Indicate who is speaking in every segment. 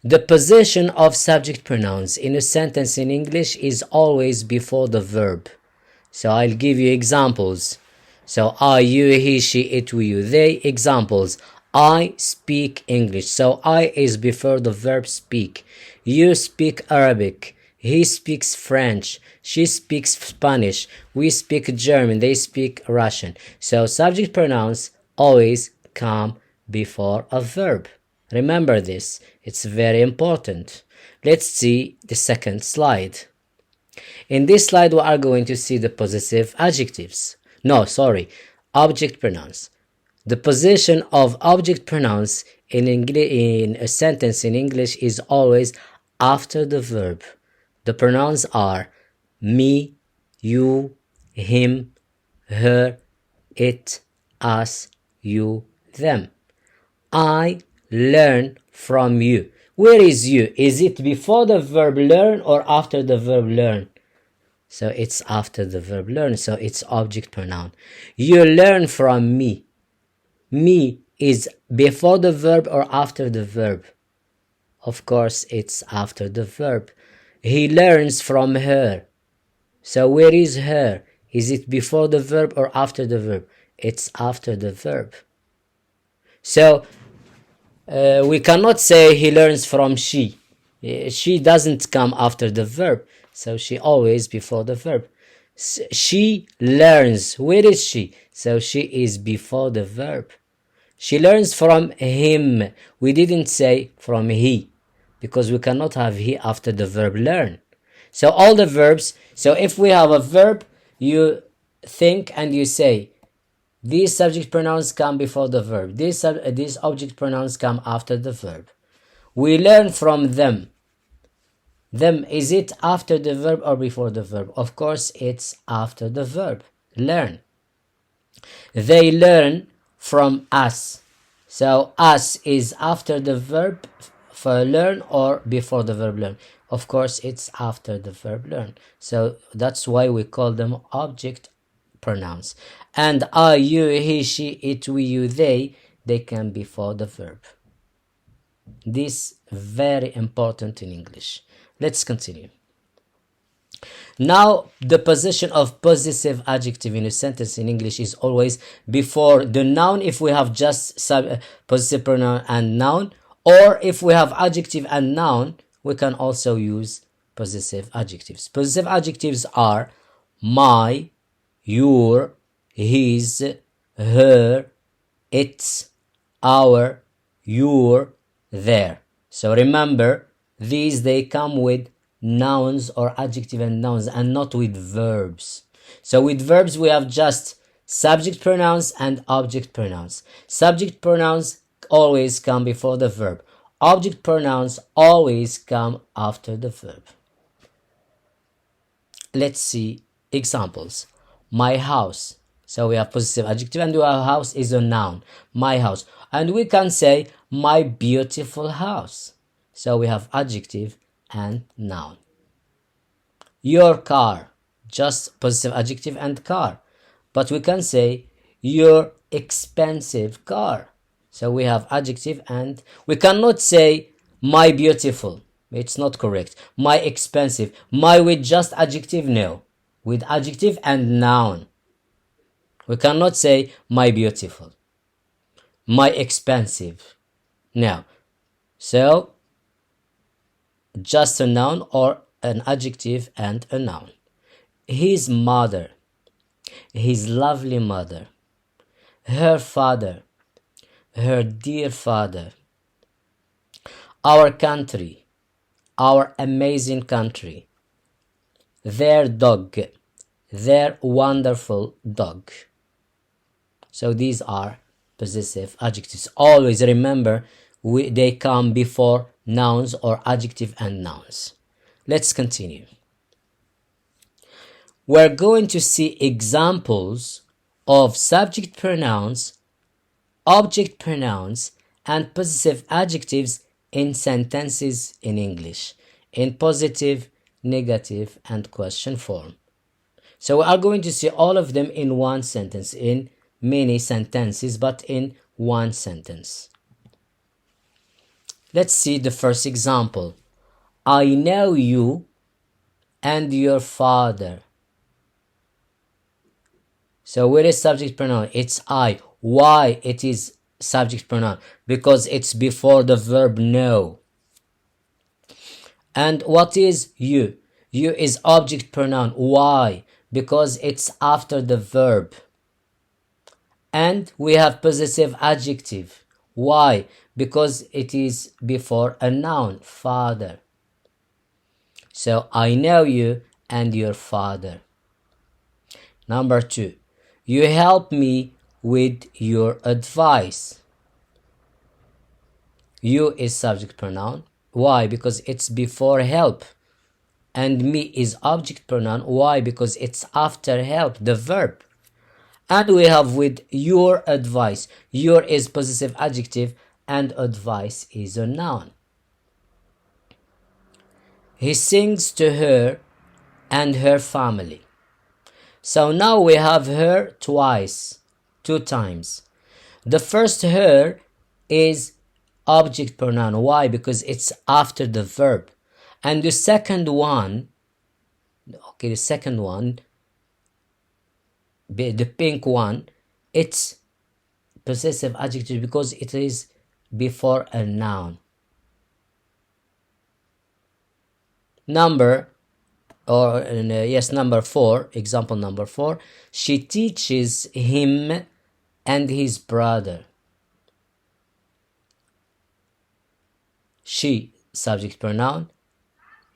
Speaker 1: The position of subject pronouns in a sentence in English is always before the verb. So I'll give you examples. So I, you, he, she, it, we, you, they. Examples. I speak English. So I is before the verb speak. You speak Arabic. He speaks French. She speaks Spanish. We speak German. They speak Russian. So subject pronouns always come before a verb. Remember this. It's very important. Let's see the second slide. In this slide, we are going to see the possessive adjectives. No, sorry, object pronouns. The position of object pronouns in a sentence in English is always after the verb. The pronouns are me, you, him, her, it, us, you, them. I learn from you. Where is you? Is it before the verb learn or after the verb learn? So it's after the verb learn, so it's object pronoun. You learn from me. Me is before the verb or after the verb? Of course, it's after the verb. He learns from her. So where is her? Is it before the verb or after the verb? It's after the verb. So we cannot say he learns from she. She doesn't come after the verb. So she always before the verb. She learns. Where is she? So she is before the verb. She learns from him. We didn't say from he, because we cannot have he after the verb learn. So all the verbs, so if we have a verb, you think and you say, these subject pronouns come before the verb. These object pronouns come after the verb. We learn from them. Them, is it after the verb or before the verb? Of course, it's after the verb. Learn. They learn from us. So us is after the verb for learn or before the verb learn? Of course, it's after the verb learn. So that's why we call them object pronouns. And I, you, he, she, it, we, you, they come before the verb. This very important in English. Let's continue. Now, the position of possessive adjective in a sentence in English is always before the noun if we have just possessive pronoun and noun, or if we have adjective and noun, we can also use possessive adjectives. Possessive adjectives are my, your, his, her, its, our, your, their. So remember, these they come with nouns or adjective and nouns and not with verbs. So with verbs we have just subject pronouns and object pronouns. Subject pronouns always come before the verb. Object pronouns always come after the verb. Let's see examples. My house. So we have possessive adjective and our house is a noun. My house. And we can say my beautiful house. So we have adjective and noun. Your car, just possessive adjective and car. But we can say your expensive car. So we have adjective and we cannot say my beautiful. It's not correct. My expensive. My with just adjective, no. With adjective and noun. We cannot say my beautiful. My expensive. No. So just a noun or an adjective and a noun. His mother, his lovely mother, her father, her dear father, our country, our amazing country, their dog, their wonderful dog. So these are possessive adjectives. Always remember they come before nouns or adjective and nouns. Let's continue. We're going to see examples of subject pronouns, object pronouns, and possessive adjectives in sentences in English, in positive, negative, and question form. So we are going to see all of them in one sentence, in many sentences, but in one sentence. Let's see the first example. I know you and your father. So where is subject pronoun? It's I. Why it is subject pronoun? Because it's before the verb know. And what is you? You is object pronoun. Why? Because it's after the verb. And we have possessive adjective. Why? Because it is before a noun, father. So I know you and your father. Number 2. You help me with your advice. You is subject pronoun. Why? Because it's before help. And me is object pronoun. Why? Because it's after help, the verb. And we have with your advice. Your is possessive adjective and advice is a noun. He sings to her and her family. So now we have her twice, 2 times. The first her is object pronoun. Why? Because it's after the verb. And the second one, the pink one, it's possessive adjective because it is before a noun. Number 4, example number 4. She teaches him and his brother. She, subject pronoun.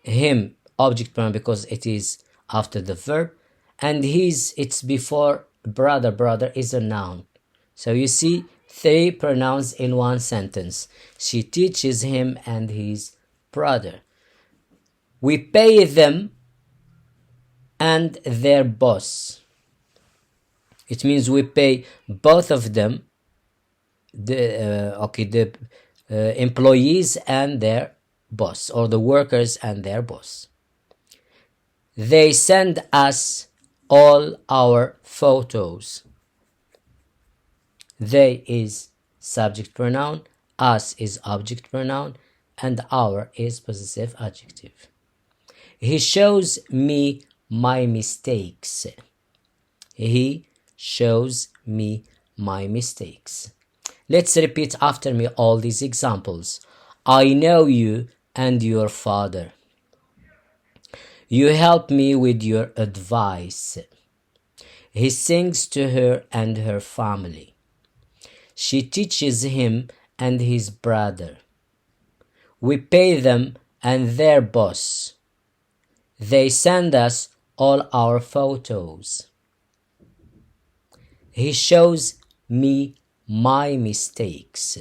Speaker 1: Him, object pronoun because it is after the verb. And his, it's before brother. Brother is a noun. So you see 3 pronouns in one sentence. She teaches him and his brother. We pay them and their boss. It means we pay both of them, the employees and their boss, or the workers and their boss. They send us all our photos. They is subject pronoun, us is object pronoun, and our is possessive adjective. He shows me my mistakes. He shows me my mistakes. Let's repeat after me all these examples. I know you and your father. You help me with your advice. He sings to her and her family. She teaches him and his brother. We pay them and their boss. They send us all our photos. He shows me my mistakes.